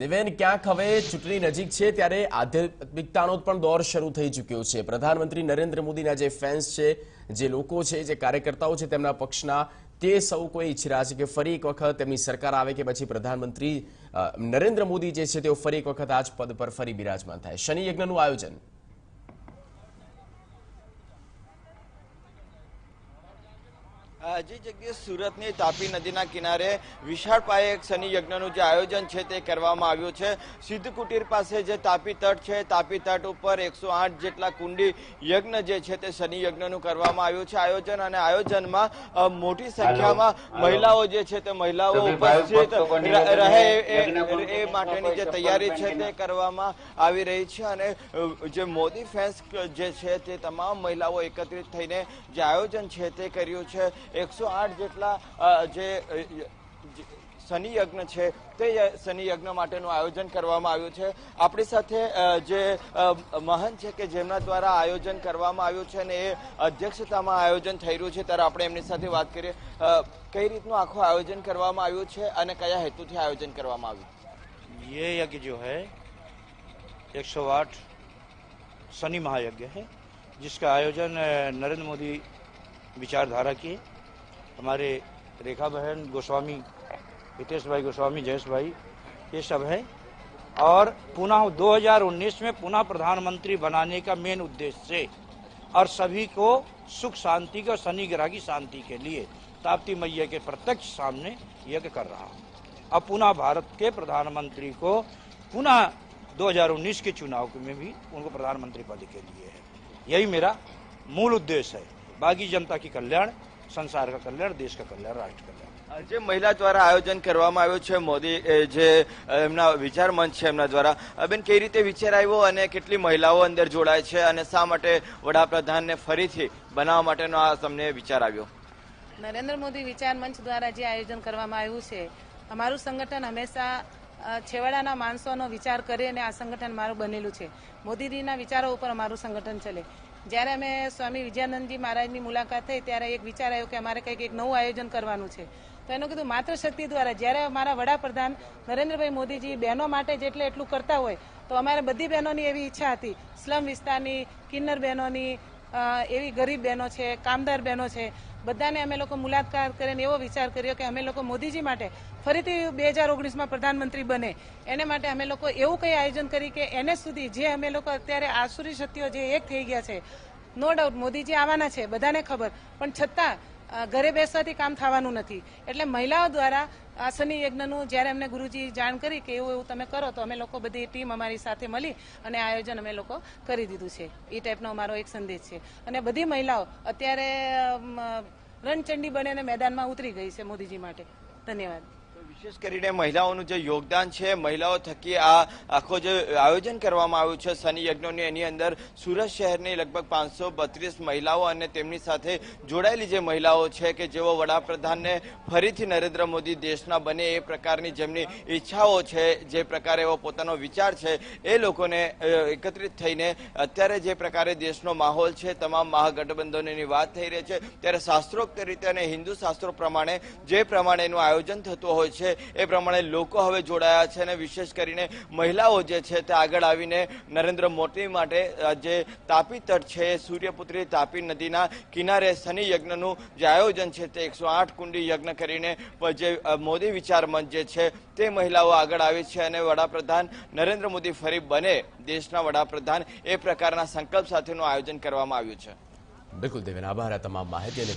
દેવેન ક્યાંક હવે ચૂંટણી નજીક છે ત્યારે આધ્યાત્મિકતાનો પણ દોર શરૂ થઈ ચૂક્યો છે। પ્રધાનમંત્રી નરેન્દ્ર મોદીના જે ફેન્સ છે, જે લોકો છે, જે કાર્યકર્તાઓ છે તેમના પક્ષના, તે સૌ કોઈ ઈચ્છી રહ્યા છે કે ફરી એક વખત તેમની સરકાર આવે કે પછી પ્રધાનમંત્રી નરેન્દ્ર મોદી જે છે તેઓ ફરી એક વખત આ જ પદ પર ફરી બિરાજમાન થાય। શનિ યજ્ઞનું આયોજન જે જગ્યાએ સુરતની તાપી નદીના કિનારે વિશાળ પાયે એક શનિ યજ્ઞનું જે આયોજન છે તે કરવામાં આવ્યું છે। સિદ્ધ કુટીર પાસે જે તાપી તટ છે, તાપી તટ ઉપર 108 જેટલા કુંડી યજ્ઞ જે છે તે શનિ યજ્ઞનું કરવામાં આવ્યું છે આયોજન, અને આયોજનમાં મોટી સંખ્યામાં મહિલાઓ જે છે તે મહિલાઓ ઉપસ્થિત રહે એ માટેની જે તૈયારી છે તે કરવામાં આવી રહી છે। અને જે મોદી ફેન્સ જે છે તે તમામ મહિલાઓ એકત્રિત થઈને જે આયોજન છે તે કર્યું છે। 108 જેટલા જે શનિ યજ્ઞ છે તે શનિ યજ્ઞ માટેનું આયોજન કરવામાં આવ્યું છે। આપણી સાથે જે મહંત છે કે જેમના દ્વારા આયોજન કરવામાં આવ્યું છે અને એ અધ્યક્ષતામાં આયોજન થઈ રહ્યું છે, ત્યારે આપણે એમની સાથે વાત કરીએ। કઈ રીતનું આખું આયોજન કરવામાં આવ્યું છે અને કયા હેતુથી આયોજન કરવામાં આવ્યું? ये यज्ञ जो है 108 शनि महायज्ञ है, जिसका आयोजन नरेंद्र मोदी विचारधारा की हमारे रेखा बहन गोस्वामी, हितेश भाई गोस्वामी, जयेश भाई, ये सब है। और पुनः 2019 में पुनः प्रधानमंत्री बनाने का मेन उद्देश्य से और सभी को सुख शांति का, शनि ग्रह की शांति के लिए ताप्ती मैया के प्रत्यक्ष सामने यज्ञ कर रहा हूँ। अब पुनः भारत के प्रधानमंत्री को पुनः 2019 के चुनाव में भी उनको प्रधानमंत्री पद के लिए है। यही मेरा मूल उद्देश्य है। बाकी जनता की कल्याण, संसार का कल्याण, देश का कल्याण, राष्ट्र कल्याण। જે મહિલા દ્વારા આયોજન કરવામાં આવ્યું છે, મોદી જે એમના વિચાર મંચ છે એમના દ્વારા, બેન કઈ રીતે વિચાર આવ્યો અને કેટલી મહિલાઓ અંદર જોડાય છે અને શા માટે વડાપ્રધાનને ફરીથી બનાવવા માટેનો આ તમને વિચાર આવ્યો? નરેન્દ્ર મોદી વિચાર મંચ દ્વારા જે આયોજન કરવામાં આવ્યું છે, અમારું સંગઠન હંમેશા છેવાડાના માણસોનો વિચાર કરે અને આ સંગઠન મારું બનેલું છે। મોદીજીના વિચારો ઉપર અમારું સંગઠન ચલે। જ્યારે અમે સ્વામી વિજયાનંદજી મહારાજની મુલાકાત થઈ ત્યારે એક વિચાર આવ્યો કે અમારે કંઈક એક નવું આયોજન કરવાનું છે। તો એનું કીધું માત્ર શક્તિ દ્વારા, જ્યારે અમારા વડાપ્રધાન નરેન્દ્રભાઈ મોદીજી બહેનો માટે જેટલે એટલું કરતા હોય તો અમારે બધી બહેનોની એવી ઈચ્છા હતી, સ્લમ વિસ્તારની, કિન્નર બહેનોની, એવી ગરીબ બહેનો છે, કામદાર બહેનો છે, બધાને અમે લોકો મુલાકાત કરીને એવો વિચાર કર્યો કે અમે લોકો મોદીજી માટે ફરીથી 2019માં પ્રધાનમંત્રી બને એને માટે અમે લોકો એવું કંઈ આયોજન કરી કે એને સુધી જે અમે લોકો અત્યારે આસુરી શક્તિઓ જે એક થઈ ગયા છે, નો ડાઉટ મોદીજી આવવાના છે બધાને ખબર, પણ છતાં ઘરે બેસવાથી કામ થવાનું નથી। એટલે મહિલાઓ દ્વારા આ શનિ યજ્ઞનું જ્યારે અમને ગુરુજી જાણ કરી કે એવું તમે કરો, તો અમે લોકો બધી ટીમ અમારી સાથે મળી અને આયોજન અમે લોકો કરી દીધું છે। એ ટાઈપનો અમારો એક સંદેશ છે અને બધી મહિલાઓ અત્યારે રણચંડી બનીને મેદાનમાં ઉતરી ગઈ છે મોદીજી માટે। ધન્યવાદ। વિશેષ કરીને મહિલાઓનું જે યોગદાન છે, મહિલાઓ થકી આ આખો જે આયોજન કરવામાં આવ્યું છે શનિ યજ્ઞની, એની અંદર સુરત શહેરની લગભગ 532 મહિલાઓ અને તેમની સાથે જોડાયેલી જે મહિલાઓ છે કે જેઓ વડાપ્રધાનને ફરીથી નરેન્દ્ર મોદી દેશના બને એ પ્રકારની જેમની ઈચ્છાઓ છે, જે પ્રકારે એવો પોતાનો વિચાર છે, એ લોકોને એકત્રિત થઈને અત્યારે જે પ્રકારે દેશનો માહોલ છે, તમામ મહાગઠબંધનોની વાત થઈ રહી છે, ત્યારે શાસ્ત્રોક્ત રીતે અને હિન્દુ શાસ્ત્રો પ્રમાણે જે પ્રમાણેનું આયોજન થતું હોય છે એ પ્રમાણે લોકો હવે જોડાયા છે અને વિશેષ કરીને મહિલાઓ જે છે તે આગળ આવીને નરેન્દ્ર મોદી માટે જે તાપી તટ છે, સૂર્યપુત્રી તાપી નદીના કિનારે શનિ યજ્ઞનું જે આયોજન છે તે 108 કુંડી યજ્ઞ કરીને જે મોદી વિચાર મંચ જે છે તે મહિલાઓ આગળ આવી છે અને વડાપ્રધાન નરેન્દ્ર મોદી ફરી બને દેશના વડાપ્રધાન એ પ્રકારના સંકલ્પ સાથેનું આયોજન કરવામાં આવ્યું છે। બિલકુલ દેવેન, આભાર આ તમામ માહિતી અને